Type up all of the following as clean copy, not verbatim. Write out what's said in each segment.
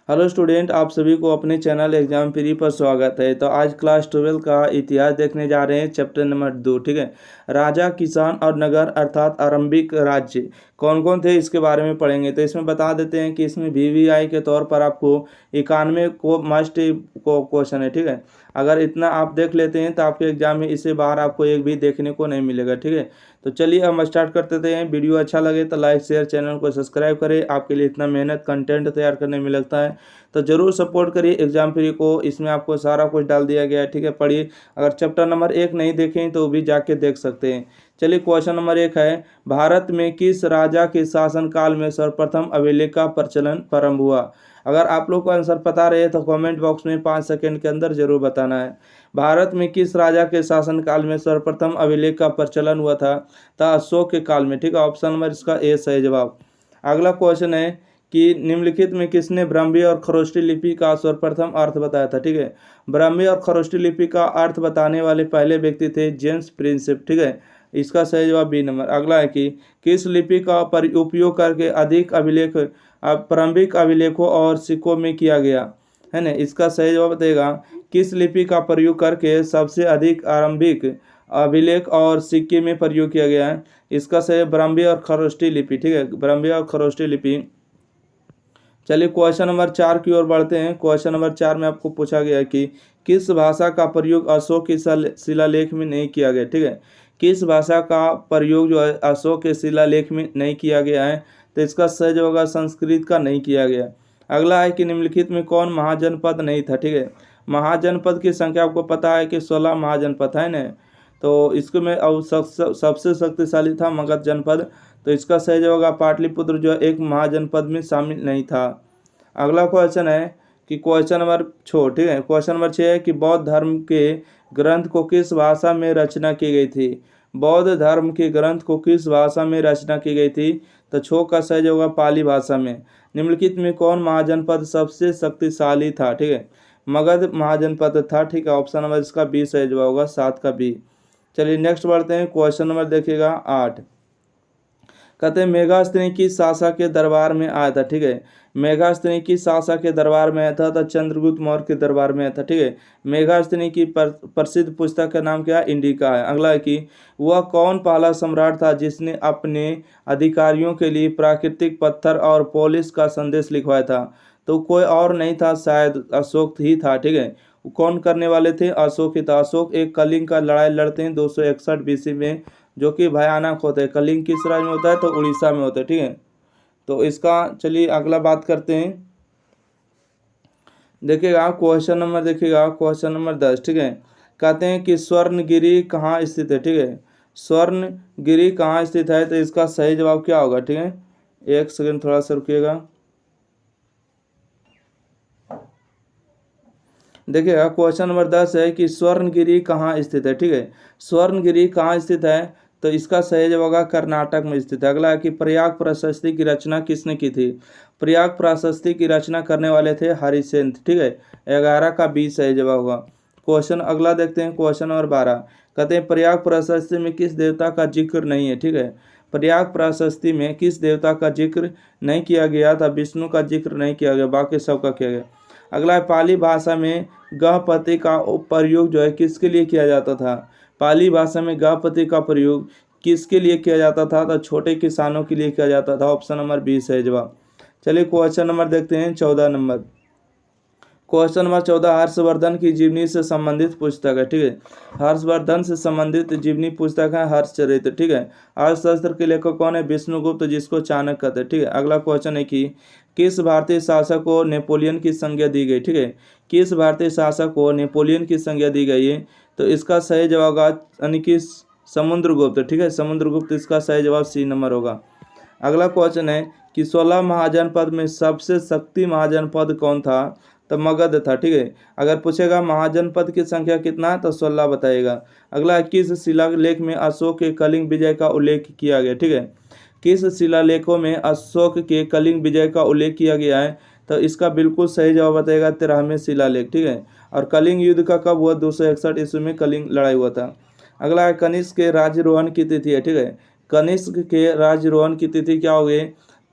Hello student, आप सभी को अपने चैनल एग्जाम फ्री पर स्वागत है। तो आज क्लास 12 का इतिहास देखने जा रहे हैं, चैप्टर नंबर 2। ठीक है। राजा, किसान और नगर अर्थात आरंभिक राज्य कौन कौन थे, इसके बारे में पढ़ेंगे। तो इसमें बता देते हैं कि इसमें वीवीआई के तौर पर आपको 91 को मस्ट को क्वेश्चन है। ठीक है। अगर इतना आप देख लेते हैं तो आपके एग्जाम में इससे बाहर आपको एक भी देखने को नहीं मिलेगा। ठीक है। तो चलिए हम स्टार्ट कर देते हैं। वीडियो अच्छा लगे तो लाइक शेयर, चैनल को सब्सक्राइब करें। आपके लिए इतना मेहनत कंटेंट तैयार करने में लगता है तो जरूर सपोर्ट करिए एग्जाम फ्री को। इसमें आपको सारा कुछ डाल दिया गया है। ठीक है, पढ़िए। अगर चैप्टर नंबर 1 नहीं देखें तो भी जाके देख सकते हैं। चलिए, क्वेश्चन नंबर 1 है, भारत में किस राजा के शासनकाल में सर्वप्रथम अभिलेख का प्रचलन प्रारंभ हुआ। अगर आप लोग को आंसर पता रहे तो कमेंट बॉक्स में 5 सेकंड के अंदर जरूर बताना है। भारत में किस राजा के शासनकाल में सर्वप्रथम अभिलेख का प्रचलन हुआ था अशोक के काल में। ठीक है, ऑप्शन नंबर इसका ए सही जवाब। अगला क्वेश्चन है कि निम्नलिखित में किसने ब्राह्मी और खरोष्टी लिपि का सर्वप्रथम अर्थ बताया था। ठीक है, ब्राह्मी और खरोष्टी लिपि का अर्थ बताने वाले पहले व्यक्ति थे जेम्स प्रिंसेप। ठीक है, इसका सही जवाब बी नंबर। अगला है कि किस लिपि का उपयोग करके अधिक अभिलेख प्रारंभिक अभिलेखों और सिक्कों में किया गया है ना। इसका सही जवाब बताएगा किस लिपि का प्रयोग करके सबसे अधिक आरंभिक अभिलेख और सिक्के में प्रयोग किया गया है। इसका सही ब्राह्मी और खरोष्टी लिपि। ठीक है, ब्राह्मी और खरोष्टी लिपि। चलिए क्वेश्चन नंबर 4 की ओर बढ़ते हैं। क्वेश्चन नंबर 4 में आपको पूछा गया है कि किस भाषा का प्रयोग अशोक के शिलालेख में नहीं किया गया। ठीक है, किस भाषा का प्रयोग जो है अशोक के शिलालेख में नहीं किया गया है। तो इसका सही जवाब होगा संस्कृत का नहीं किया गया। अगला है कि निम्नलिखित में कौन महाजनपद नहीं था। ठीक है, महाजनपद की संख्या आपको पता है कि 16 महाजनपद है ना। तो इसको में सबसे शक्तिशाली था मगध जनपद। तो इसका सही जवाब होगा पाटलिपुत्र जो एक महाजनपद में शामिल नहीं था। अगला क्वेश्चन है कि क्वेश्चन नंबर 6। ठीक है, क्वेश्चन नंबर 6 है कि बौद्ध धर्म के ग्रंथ को किस भाषा में रचना की गई थी। बौद्ध धर्म के ग्रंथ को किस भाषा में रचना की गई थी। तो 6 का सही जवाब होगा पाली भाषा में। निम्नलिखित में कौन महाजनपद सबसे शक्तिशाली था। ठीक है, मगध महाजनपद था। ठीक है, ऑप्शन नंबर इसका बी सही जवाब होगा 7 का बी। चलिए नेक्स्ट बढ़ते हैं। क्वेश्चन नंबर देखिएगा 8। कहते हैं मेघास्तिनी की शासक के दरबार में आया था। ठीक है, मेघास्तिनी की शासक के दरबार में आया था तो चंद्रगुप्त मौर्य के दरबार में आया था। ठीक है, मेघास्तिनी की प्रसिद्ध पुस्तक का नाम क्या है, इंडिका है। अगला है कि वह कौन पहला सम्राट था जिसने अपने अधिकारियों के लिए प्राकृतिक पत्थर और पॉलिश का संदेश लिखवाया था। तो कोई और नहीं था, शायद अशोक ही था। ठीक है, कौन करने वाले थे, अशोक ही था। अशोक एक कलिंग का लड़ाई लड़ते हैं 261 बीसी में, जो कि भयानक होता है। कलिंग किस राज्य में होता है, तो उड़ीसा में होता है। ठीक है, तो इसका चलिए अगला बात करते हैं। देखिएगा क्वेश्चन नंबर, देखिएगा क्वेश्चन नंबर 10। ठीक है, कहते हैं कि स्वर्णगिरी कहाँ स्थित है। ठीक है, स्वर्णगिरी कहाँ स्थित है। तो इसका सही जवाब क्या होगा। ठीक है, एक सेकंड थोड़ा सा रुकिएगा। देखिएगा क्वेश्चन नंबर 10 है कि स्वर्णगिरी कहाँ स्थित है। ठीक है, स्वर्णगिरी कहाँ स्थित है। तो इसका सही जवाब होगा कर्नाटक में स्थित है। अगला है कि प्रयाग प्रशस्ति की रचना किसने की थी। प्रयाग प्रशस्ति की रचना करने वाले थे हरिसेन। ठीक है, 11 का 20 सही जवाब होगा। क्वेश्चन अगला देखते हैं। क्वेश्चन नंबर 12 कहते हैं प्रयाग प्रशस्ति में किस देवता का जिक्र नहीं है। ठीक है, प्रयाग प्रशस्ति में किस देवता का जिक्र नहीं किया गया था। विष्णु का जिक्र नहीं किया गया, बाकी सबका किया गया। अगला है पाली भाषा में गहपति का प्रयोग जो है किसके लिए किया जाता था। पाली भाषा में गहपति का प्रयोग किसके लिए किया जाता था। तो छोटे किसानों के लिए किया जाता था। ऑप्शन नंबर 20 है जवाब। चलिए क्वेश्चन नंबर देखते हैं 14 नंबर। क्वेश्चन नंबर 14 हर्षवर्धन की जीवनी से संबंधित पुस्तक है। ठीक है, हर्षवर्धन से संबंधित जीवनी पुस्तक है हर्षचरित्र। ठीक है, अर्थशास्त्र के लेखक कौन है, विष्णुगुप्त, जिसको चाणक्य कहते हैं। ठीक है, अगला क्वेश्चन है कि किस भारतीय शासक को नेपोलियन की संज्ञा दी गई। ठीक है, किस भारतीय शासक को नेपोलियन की संज्ञा दी गई है। तो इसका सही जवाब यानी कि समुद्रगुप्त। ठीक है, समुद्रगुप्त इसका सही जवाब सी नंबर होगा। अगला क्वेश्चन है कि 16 महाजनपद में सबसे शक्ति महाजनपद कौन था। तो मगध था। ठीक है, अगर पूछेगा महाजनपद की संख्या कितना है तो 16 बताएगा। अगला 21 शिलालेख में अशोक के कलिंग विजय का उल्लेख किया गया। ठीक है, किस शिलालेखों में अशोक के कलिंग विजय का उल्लेख किया गया है। तो इसका बिल्कुल सही जवाब बताएगा 13वें शिलालेख। ठीक है, और कलिंग युद्ध का कब हुआ, 261 ईस्वी में कलिंग लड़ाई हुआ था। अगला है कनिष्क के राज्यरोहण की तिथि है। ठीक है, कनिष्क के राज्यरोहण की तिथि क्या हो गई।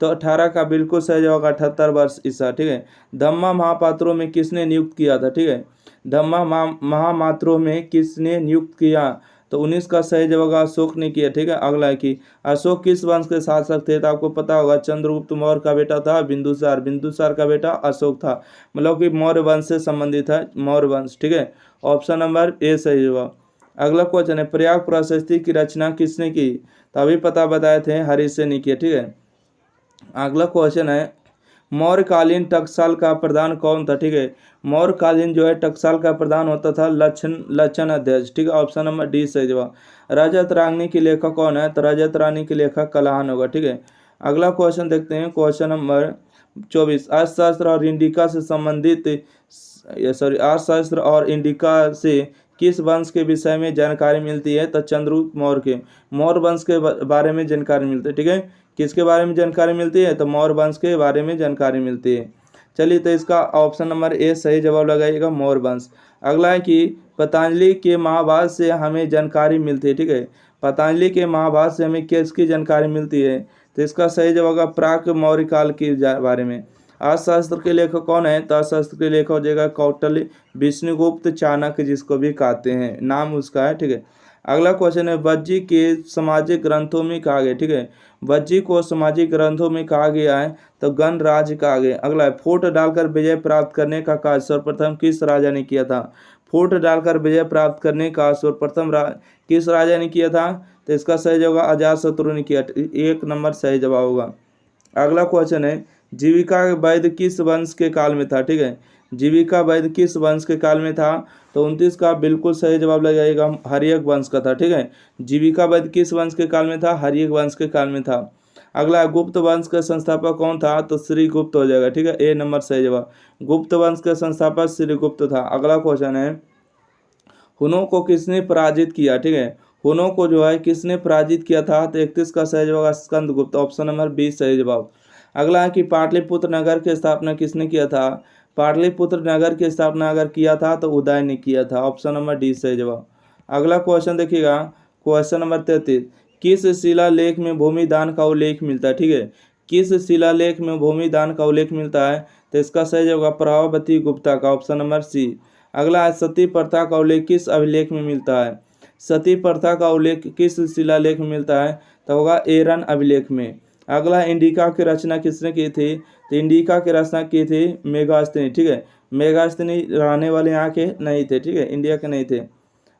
तो 18 का बिल्कुल सही जवाब 78 वर्ष ईसा, ठीक है। धम्मा महापात्रों में किसने नियुक्त किया था, ठीक है। धम्मा महामात्रों में किसने नियुक्त किया, तो 19 का सही जवाब अशोक ने किया, ठीक है। अगला है कि अशोक किस वंश के शासक थे, तो आपको पता होगा चंद्रगुप्त मौर्य का बेटा था बिंदुसार, बिंदुसार का बेटा अशोक था, मतलब कि मौर्य वंश से संबंधित है, मौर्य वंश, ठीक है। ऑप्शन नंबर ए सही जवाब। अगला क्वेश्चन है प्रयाग प्रशस्ति की रचना किसने की, तो अभी पता बताए थे हरीश ने किया, ठीक है। अगला क्वेश्चन है मौर्यकालीन टकसाल का प्रधान कौन था, ठीक है। मौर्यकालीन जो है टकसाल का प्रधान होता था लक्षण अध्यक्ष, ठीक है। ऑप्शन नंबर डी सही जवाब। रजत रानी की लेखक कौन है, तो रजत रानी की लेखक कलाहन होगा, ठीक है। अगला क्वेश्चन देखते हैं, क्वेश्चन नंबर 24 अर्थशास्त्र और इंडिका से संबंधित अर्थशास्त्र और इंडिका से किस वंश के विषय में जानकारी मिलती है, तो चंद्रगुप्त मौर्य के मौर्य वंश के बारे में जानकारी मिलती है, ठीक है। किसके बारे में जानकारी मिलती है, तो मौर्य वंश के बारे में जानकारी मिलती है। चलिए, तो इसका ऑप्शन नंबर ए सही जवाब लगाइएगा, मौर्य वंश। अगला है कि पतंजलि के महाभारत से हमें जानकारी मिलती है, ठीक है। पतंजलि के महाभारत से हमें किसकी जानकारी मिलती है, तो इसका सही जवाब होगा प्राक मौर्य काल के बारे में। अर्थशास्त्र के लेखक कौन है, तो अर्थशास्त्र के लेखक हो जाएगा कौटिल्य, विष्णुगुप्त, चाणक्य जिसको भी कहते हैं, नाम उसका है, ठीक है। अगला क्वेश्चन है वज्जी के सामाजिक ग्रंथों में कहा गया, ठीक है। वज्जी को सामाजिक ग्रंथों में कहा गया है, तो गणराज्य कहा गया। अगला है फूट डालकर विजय प्राप्त करने का कार्य सर्वप्रथम किस राजा ने किया था, फूट डालकर विजय प्राप्त करने का सर्वप्रथम किस राजा ने किया था, तो इसका सही जवाब अजातशत्रु ने किया, 1 नंबर सही जवाब होगा। अगला क्वेश्चन है जीविका वैद्य किस वंश के काल में था, ठीक है। जीविका वैद्य किस वंश के काल में था, तो 29 का बिल्कुल सही जवाब लगाइएगा हर्यक वंश का था, ठीक है। जीविका वैद्य किस वंश के काल में था, हर्यक वंश के काल में था। अगला गुप्त वंश का संस्थापक कौन था, तो श्री गुप्त हो जाएगा, ठीक है। ए नंबर सही जवाब, गुप्त वंश का संस्थापक श्री गुप्त था। अगला क्वेश्चन है हुनों को किसने पराजित किया, ठीक है। हुनों को जो है किसने पराजित किया था, तो 31 का सही जवाब स्कंदगुप्त, ऑप्शन नंबर बी सही जवाब। अगला है कि पाटलिपुत्र नगर की स्थापना किसने किया था, पाटलिपुत्र नगर की स्थापना अगर किया था तो उदय ने किया था, ऑप्शन नंबर डी सही जवाब। अगला क्वेश्चन देखिएगा, क्वेश्चन नंबर 33 किस शिलालेख में भूमि दान का उल्लेख मिलता है, ठीक है। किस शिलालेख में भूमि दान का उल्लेख मिलता है, तो इसका सही जवाब प्रभावती गुप्ता का, ऑप्शन नंबर सी। अगला है सती प्रथा का उल्लेख किस अभिलेख में मिलता है, सती प्रथा का उल्लेख किस शिलालेख में मिलता है, तो होगा एरन अभिलेख में। अगला इंडिका की रचना किसने की थी, तो इंडिका की रचना की थी मेगास्थनी, ठीक है। मेगास्थनी रहने वाले यहाँ के नहीं थे, ठीक है, इंडिया के नहीं थे।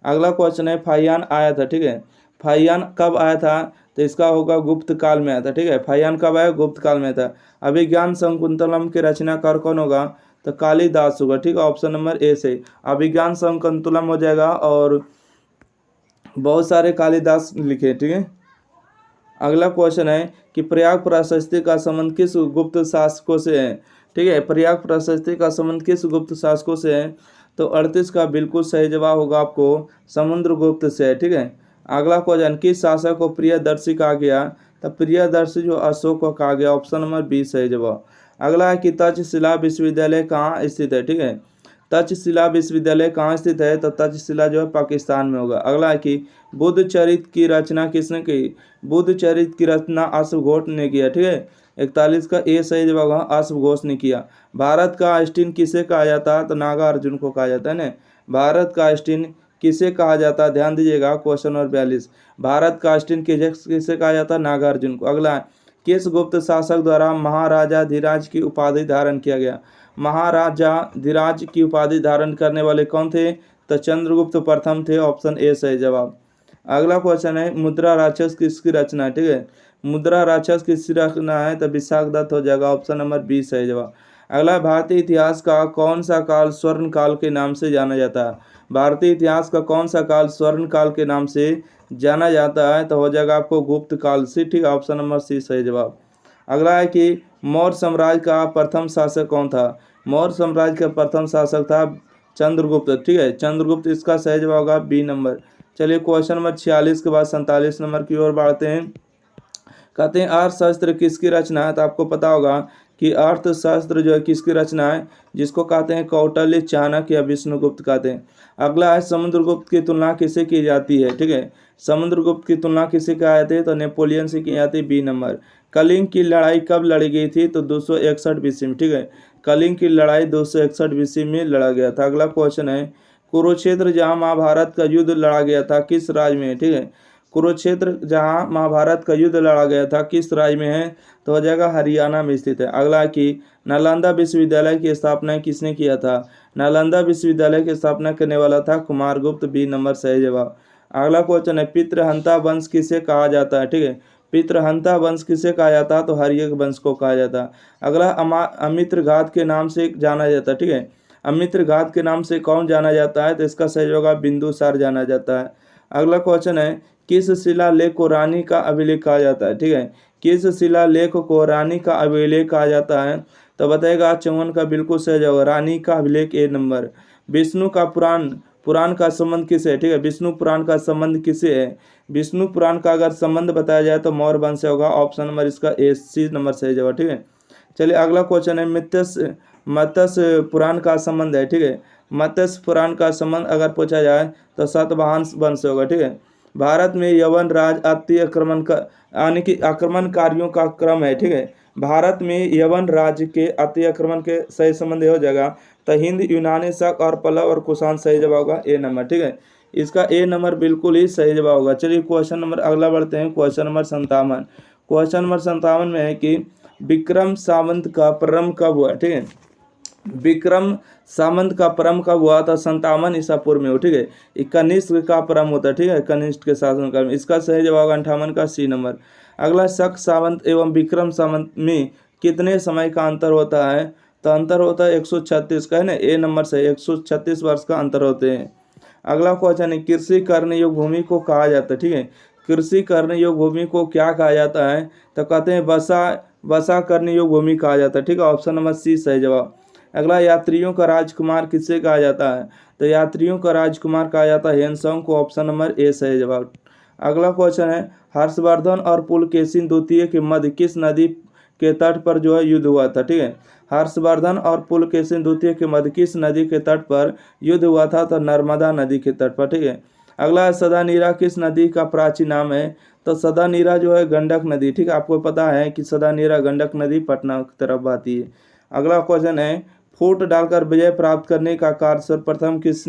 अगला क्वेश्चन है फाहियान आया था, ठीक है। फाहियान कब आया था, तो इसका होगा गुप्त काल में आया था, ठीक है। फाहियान कब आया, गुप्त काल में था। अभिज्ञान शकुंतलम के रचनाकार कौन होगा, तो कालिदास होगा, ठीक है। ऑप्शन नंबर ए से अभिज्ञान शकुंतलम हो जाएगा, और बहुत सारे कालिदास लिखे, ठीक है। अगला क्वेश्चन है कि प्रयाग प्रशस्ति का संबंध किस गुप्त शासकों से है, ठीक है। प्रयाग प्रशस्ति का संबंध किस गुप्त शासकों से है, तो 38 का बिल्कुल सही जवाब होगा आपको समुद्रगुप्त से है, ठीक है। अगला क्वेश्चन किस शासक को प्रियदर्शी कहा गया, तो प्रियदर्शी जो अशोक को कहा गया, ऑप्शन नंबर बी सही जवाब। अगला है कि तक्षशिला विश्वविद्यालय कहाँ स्थित है, ठीक है। तक्षशिला विश्वविद्यालय कहाँ स्थित है, तो तक्षशिला जो है पाकिस्तान में होगा। अगला है कि बुद्ध चरित्र की रचना किसने की, बुद्ध चरित्र की रचना अश्वघोष ने किया, ठीक है। 41 का ए सही जवाब अश्वघोष ने किया। भारत का आइंस्टीन किसे कहा जाता है, तो नागार्जुन को कहा जाता है ना। भारत का आइंस्टीन किसे कहा जाता है, ध्यान दीजिएगा, क्वेश्चन नंबर 42 भारत का आइंस्टीन किसे कहा जाता है, नागार्जुन को। अगला किस गुप्त शासक द्वारा महाराजा धीराज की उपाधि धारण किया गया, महाराजा धीराज की उपाधि धारण करने वाले कौन थे, तो चंद्रगुप्त प्रथम थे, ऑप्शन ए सही जवाब। अगला क्वेश्चन है मुद्रा राक्षस किसकी रचना है, ठीक है। मुद्रा राक्षस किसकी रचना है, तो विशाखदत्त हो जाएगा, ऑप्शन नंबर बी सही जवाब। अगला भारतीय इतिहास का कौन सा काल स्वर्ण काल के नाम से जाना जाता है, भारतीय इतिहास का कौन सा काल स्वर्ण काल के नाम से जाना जाता है, तो हो जाएगा आपको गुप्त काल से, ठीक है। ऑप्शन नंबर सी सही जवाब। अगला है कि मौर्य साम्राज्य का प्रथम शासक कौन था, मौर्य साम्राज्य का प्रथम शासक था चंद्रगुप्त, ठीक है, चंद्रगुप्त, इसका सही जवाब होगा बी नंबर। चलिए क्वेश्चन नंबर 46 के बाद 47 नंबर की ओर बढ़ते हैं। कहते हैं अर्थशास्त्र किसकी रचना है, तो आपको पता होगा कि अर्थशास्त्र जो है किसकी रचना है, जिसको कहते हैं कौटिल्य, चाणक्य या विष्णुगुप्त कहते हैं। अगला है समुद्रगुप्त की तुलना किससे की जाती है, ठीक है। समुद्रगुप्त की तुलना किससे की जाती है, तो नेपोलियन से की जाती है, बी नंबर। कलिंग की लड़ाई कब लड़ी गई थी, तो 261 बीसी में, ठीक है। कलिंग की लड़ाई 261 बीसी में लड़ा गया था। अगला क्वेश्चन है कुरुक्षेत्र जहां महाभारत का युद्ध लड़ा गया था किस राज्य में, ठीक है। कुरुक्षेत्र जहां महाभारत का युद्ध लड़ा गया था किस राज्य में है, तो वह जगह हरियाणा में स्थित है। अगला कि नालंदा विश्वविद्यालय की स्थापना किसने किया था, नालंदा विश्वविद्यालय की स्थापना करने वाला था कुमारगुप्त, बी नंबर सही जवाब। अगला क्वेश्चन है पितृहंता वंश किसे कहा जाता है, ठीक है। पितृहंता वंश किसे कहा जाता है, तो हर्यक वंश को कहा जाता है। अगला अमित्र घात के नाम से जाना जाता है, ठीक है। अमित्र घात के नाम से कौन जाना जाता है, तो इसका सही होगा बिंदुसार जाना जाता है। अगला क्वेश्चन है किस शिलालेख को रानी का अभिलेख कहा जाता है, ठीक है। किस शिलालेख को रानी का अभिलेख कहा जाता है, तो बताएगा 54 का बिल्कुल सही जवाब रानी का अभिलेख, ए नंबर। विष्णु का पुराण का संबंध किसे है, ठीक है। विष्णु पुराण का संबंध किसे है, विष्णु पुराण का अगर संबंध बताया जाए तो मौर्य वंश से होगा, ऑप्शन नंबर इसका ए, सी नंबर सही जवाब, ठीक है। चलिए अगला क्वेश्चन है मत्स्य पुराण का संबंध है, ठीक है। मत्स्य पुराण का संबंध अगर पूछा जाए तो सातवाहन वंश से होगा, ठीक है। भारत में यवन राज अति आक्रमण का यानी कि आक्रमणकारियों का क्रम है, ठीक है। भारत में यवन राज्य के अति आक्रमण के सही संबंध हो जाएगा, तो हिंद, यूनानी, शक और पल्लव और कुषाण सही जवाब होगा, ए नंबर, ठीक है। इसका ए नंबर बिल्कुल ही सही जवाब होगा। चलिए क्वेश्चन नंबर अगला बढ़ते हैं, क्वेश्चन नंबर 57। क्वेश्चन नंबर 57 में है कि विक्रम सावंत का प्रारंभ कब हुआ, ठीक है। विक्रम सामंत का प्रारंभ कब हुआ था, 57 ईसा पूर्व में हो, ठीक है। कनिष्क का प्रारंभ होता है, ठीक है, कनिष्क के शासनकाल में। इसका सही जवाब 58 का सी नंबर। अगला शक सावंत एवं विक्रम सावंत में कितने समय का अंतर होता है, तो अंतर होता है 136 का, है ना, ए नंबर से 136 वर्ष का अंतर होते हैं। अगला क्वेश्चन है कृषि करने योग्य भूमि को कहा जाता है, ठीक है। कृषि करने योग्य भूमि को क्या कहा जाता है, तो कहते हैं वसा करने योग्य भूमि कहा जाता है, ठीक है, ऑप्शन नंबर सी सही जवाब। अगला यात्रियों का राजकुमार किससे कहा जाता है, तो यात्रियों का राजकुमार कहा जाता है ह्वेनसांग को, ऑप्शन नंबर ए सही जवाब। अगला क्वेश्चन है हर्षवर्धन और पुलकेशिन द्वितीय के मध्य किस नदी के तट पर जो है युद्ध हुआ था, ठीक है। हर्षवर्धन और पुलकेशिन द्वितीय के मध्य किस नदी के तट पर युद्ध हुआ था, तो नर्मदा नदी के तट पर, ठीक है। अगला है सदानीरा किस नदी का प्राचीन नाम है, तो सदानीरा जो है गंडक नदी, ठीक है। आपको पता है कि सदानीरा गंडक नदी पटना की तरफ आती है। अगला क्वेश्चन है फूट डालकर विजय प्राप्त करने का कार्य सर्वप्रथम किस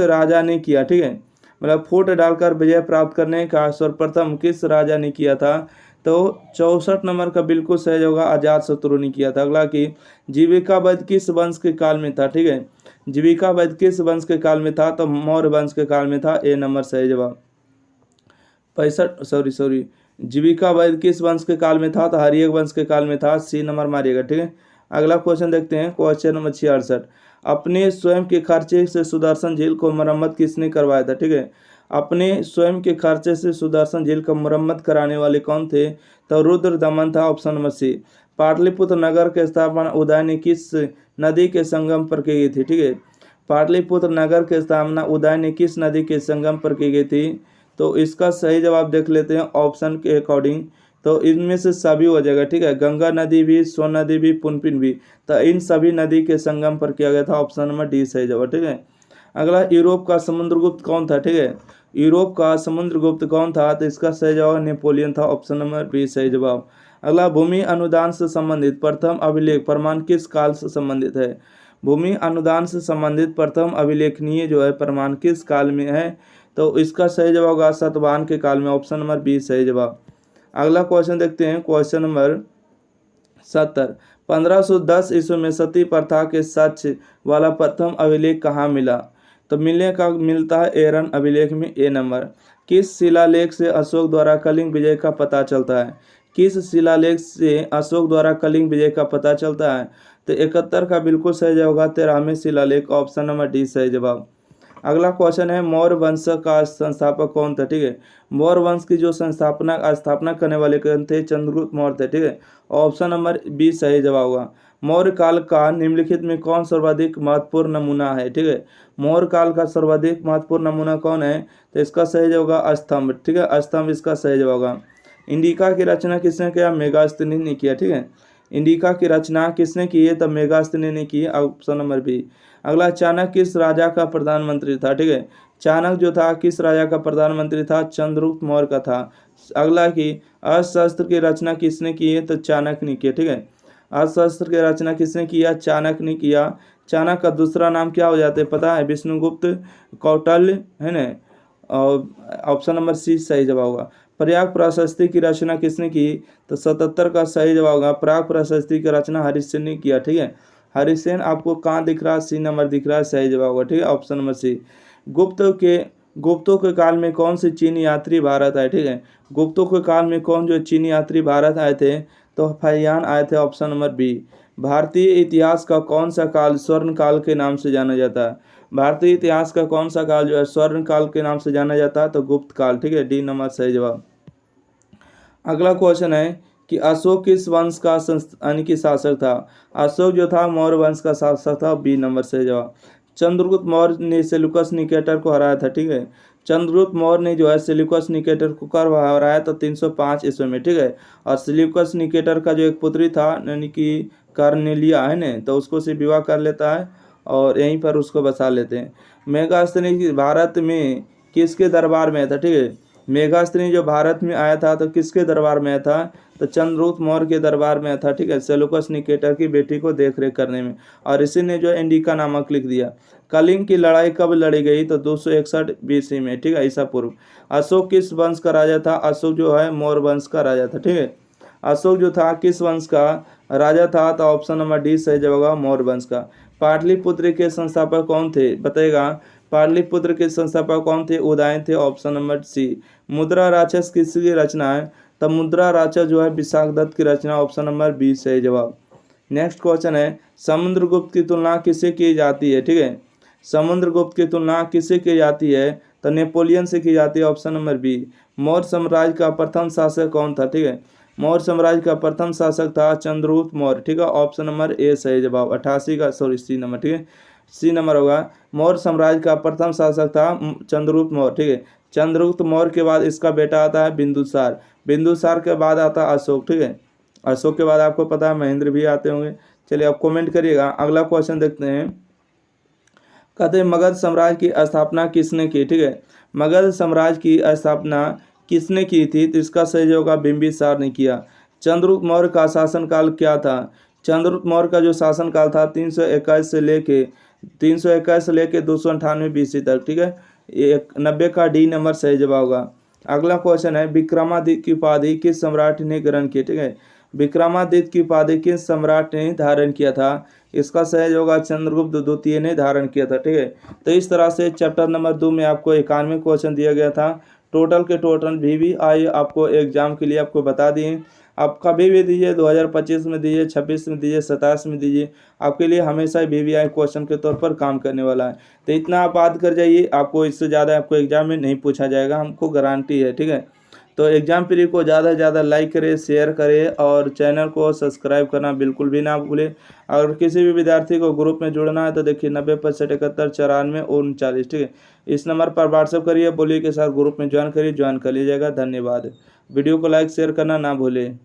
राजा ने किया, ठीक है। मतलब फूट डालकर विजय प्राप्त करने का सर्वप्रथम किस राजा ने किया था, तो 64 नंबर का बिल्कुल सही होगा अजातशत्रु ने किया था। अगला कि जीविका वध किस वंश के काल में था, ठीक है। जीविका वध किस वंश के काल में था, तो मौर्य वंश के काल में था, ए नंबर सही जवाब। 65 जीविका वध किस वंश के काल में था, तो हर्यक वंश के काल में था, सी नंबर मारिएगा, ठीक है। अगला क्वेश्चन देखते हैं, क्वेश्चन नंबर 66। अपने स्वयं के खर्चे से सुदर्शन झील को मरम्मत किसने करवाया था, ठीक है। अपने स्वयं के खर्चे से सुदर्शन झील का मरम्मत कराने वाले कौन थे, तो रुद्रदमन था, ऑप्शन नंबर सी। पाटलिपुत्र नगर की स्थापना उदय ने किस नदी के संगम पर की गई थी, ठीक है। पाटलिपुत्र नगर की स्थापना उदय ने किस नदी के संगम पर की गई थी, तो इसका सही जवाब देख लेते हैं ऑप्शन के अकॉर्डिंग, तो इनमें से सभी हो जाएगा, ठीक है। गंगा नदी भी, सोन नदी भी, पुनपिन भी, तो इन सभी नदी के संगम पर किया गया था, ऑप्शन नंबर डी सही जवाब, ठीक है। अगला यूरोप का समुद्रगुप्त कौन था, ठीक है। यूरोप का समुद्रगुप्त कौन था, तो इसका सही जवाब नेपोलियन था, ऑप्शन नंबर बी सही जवाब। अगला भूमि अनुदान से संबंधित प्रथम अभिलेख प्रमाण किस काल से संबंधित है, भूमि अनुदान से संबंधित प्रथम अभिलेखनीय जो है प्रमाण किस काल में है, तो इसका सही जवाब होगा सातवाहन के काल में, ऑप्शन नंबर बी सही जवाब। अगला क्वेश्चन देखते हैं, क्वेश्चन नंबर 70। 1510 ईस्वी में सती प्रथा के सच वाला प्रथम अभिलेख कहाँ मिला, तो मिलता है एरन अभिलेख में, ए नंबर। किस शिलालेख से अशोक द्वारा कलिंग विजय का पता चलता है, किस शिलालेख से अशोक द्वारा कलिंग विजय का पता चलता है, तो 71 का बिल्कुल सही जवाब होगा 13वें शिलालेख, ऑप्शन नंबर डी सही जवाब। अगला क्वेश्चन है मौर्य वंश का संस्थापक कौन था, ठीक है। मौर्य वंश की जो स्थापना करने वाले कौन थे, चंद्रगुप्त मौर्य थे, ठीक है, ऑप्शन नंबर बी सही जवाब होगा। मौर्य काल का निम्नलिखित में कौन सर्वाधिक महत्वपूर्ण नमूना है, ठीक है। मौर्य काल का सर्वाधिक महत्वपूर्ण नमूना कौन है, तो इसका सही जवाब होगा स्तंभ, ठीक है, स्तंभ इसका सही जवाब होगा। इंडिका की रचना किसने किया? मेगास्थनी ने किया। ठीक है, इंडिका की रचना किसने की है? तब मेगास्थनी ने की। Option number B. अगला, चाणक्य किस राजा का प्रधानमंत्री था? ठीक है, चाणक्य जो था किस राजा का प्रधानमंत्री था? चंद्रगुप्त मौर्य का था। अगला की अर्थशास्त्र की रचना किसने की है? तो चाणक्य ने की। ठीक है, अर्थशास्त्र की रचना किसने किया? चाणक्य ने किया। चाणक्य का दूसरा नाम क्या हो जाता है पता है? विष्णुगुप्त, कौटिल्य, है ना। और ऑप्शन नंबर सी सही जवाब होगा। प्रयाग प्रशस्ति की रचना किसने की? तो 77 का सही जवाब होगा। प्रयाग प्रशस्ति की रचना हरिसेन ने किया। ठीक है, हरिसेन आपको कहाँ दिख रहा है? सी नंबर दिख रहा है, सही जवाब होगा। ठीक है, ऑप्शन नंबर सी। गुप्तों के काल में कौन से चीनी यात्री भारत आए? ठीक है, गुप्तों के काल में कौन जो चीनी यात्री भारत आए थे? तो फहियान आए थे। Option number B. भारतीय इतिहास का कौन सा काल स्वर्ण काल के नाम से जाना जाता है? भारतीय इतिहास का कौन सा काल जो है स्वर्ण काल के नाम से जाना जाता है? तो गुप्त काल। ठीक है, डी नंबर सही जवाब। अगला क्वेश्चन है कि अशोक किस वंश का यानी कि शासक था? अशोक जो था मौर्य वंश का शासक था। बी नंबर सही जवाब। चंद्रगुप्त मौर्य ने सेल्यूकस निकेटर को हराया था। ठीक है, चंद्रगुप्त मौर्य ने जो है सेल्यूकस निकेटर को कब हराया? तो 305 ईस्वी में। ठीक है, और सेल्यूकस निकेटर का जो एक पुत्री था यानी कि कार्नेलिया, है ना, तो उसको से विवाह कर लेता है और यहीं पर उसको बसा लेते हैं। मेगास्थनी भारत में किसके दरबार में था? ठीक है, मेगास्थनी जो भारत में आया था तो किसके दरबार में था? तो चंद्रगुप्त मौर्य के दरबार में था। ठीक है, सेल्यूकस निकेटर की बेटी को देख रेख करने में, और इसी ने जो इंडिका नामक लिख दिया। कलिंग की लड़ाई कब लड़ी गई? तो 261 BC में। ठीक है, ईसा पूर्व। अशोक किस वंश का राजा था? अशोक जो है मौर्य वंश का राजा था। ठीक है, अशोक जो था किस वंश का राजा था? तो ऑप्शन नंबर डी सही जवाब होगा, मौर्य वंश का। पाटलिपुत्र के संस्थापक कौन थे? बताएगा। पाटलिपुत्र के संस्थापक कौन थे? उदयन थे। Option number C. Mudrarakshasa किसकी रचना है? तब मुद्रा राक्षस जो है विशाखदत्त की रचना। ऑप्शन नंबर बी सही जवाब। नेक्स्ट क्वेश्चन है, समुद्रगुप्त की तुलना किससे की जाती है? ठीक है, समुद्रगुप्त की तुलना किससे की जाती है? तो नेपोलियन से की जाती है। Option number B. मौर्य साम्राज्य का प्रथम शासक कौन था? ठीक है, मौर्य साम्राज्य का प्रथम शासक था चंद्रगुप्त मौर्य। ठीक है, ऑप्शन नंबर ए सही जवाब। 88 का सी नंबर। ठीक है, सी नंबर होगा। मौर्य साम्राज्य का प्रथम शासक था चंद्रगुप्त मौर्य। ठीक है, चंद्रगुप्त मौर्य के बाद इसका बेटा आता है बिंदुसार। बिंदुसार के बाद आता है अशोक। ठीक है, अशोक के बाद आपको पता है महेंद्र भी आते होंगे। चलिए आप कमेंट करिएगा। अगला क्वेश्चन देखते हैं। कहते हैं मगध साम्राज्य की स्थापना किसने की? ठीक है, मगध साम्राज्य की स्थापना किसने की थी? तो इसका सही होगा बिंबिसार ने किया। चंद्रगुप्त मौर्य का शासनकाल क्या था? चंद्रगुप्त मौर्य का जो शासनकाल था 321 से लेके 298 BC तक। ठीक है, 90 का डी नंबर सही जवाब होगा। अगला क्वेश्चन है, विक्रमादित्य की उपाधि किस सम्राट ने ग्रहण की? ठीक है, विक्रमादित्य की उपाधि किस सम्राट ने धारण किया था? इसका सही होगा चंद्रगुप्त द्वितीय ने धारण किया था। ठीक है, तो इस तरह से चैप्टर नंबर 2 में आपको 91 क्वेश्चन दिया गया था। टोटल के टोटल VVI आपको एग्जाम के लिए आपको बता दिए। आप कभी भी दीजिए, 2025 में दीजिए, 26 में दीजिए, 27 में दीजिए, आपके लिए हमेशा VVI क्वेश्चन के तौर पर काम करने वाला है। तो इतना आप याद कर जाइए, आपको इससे ज़्यादा आपको एग्जाम में नहीं पूछा जाएगा, हमको गारंटी है। ठीक है, तो एग्जाम पीरी को ज़्यादा से ज़्यादा लाइक करें, शेयर करें और चैनल को सब्सक्राइब करना बिल्कुल भी ना भूलें। अगर किसी भी विद्यार्थी को ग्रुप में जुड़ना है तो देखिए 9065719439। ठीक है, इस नंबर पर व्हाट्सएप करिए, बोलिए के साथ ग्रुप में ज्वाइन करिए, ज्वाइन कर लीजिएगा। धन्यवाद। वीडियो को लाइक शेयर करना ना भूलें।